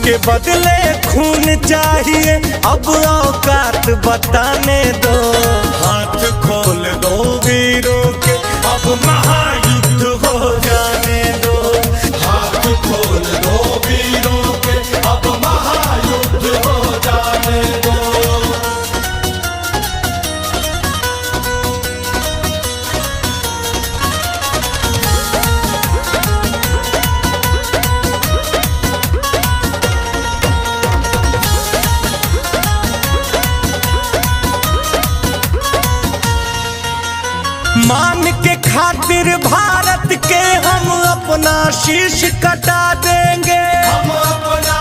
के बदले खून चाहिए, अब औकात बताने दो। हाथ खोल दो वीरों के, अब महायुद्ध हो जाने दो। हाथ खोल दो वीरों के, अब महायुद्ध हो जाने दो। मान के खातिर भारत के हम अपना शीश कटा देंगे। हम अपना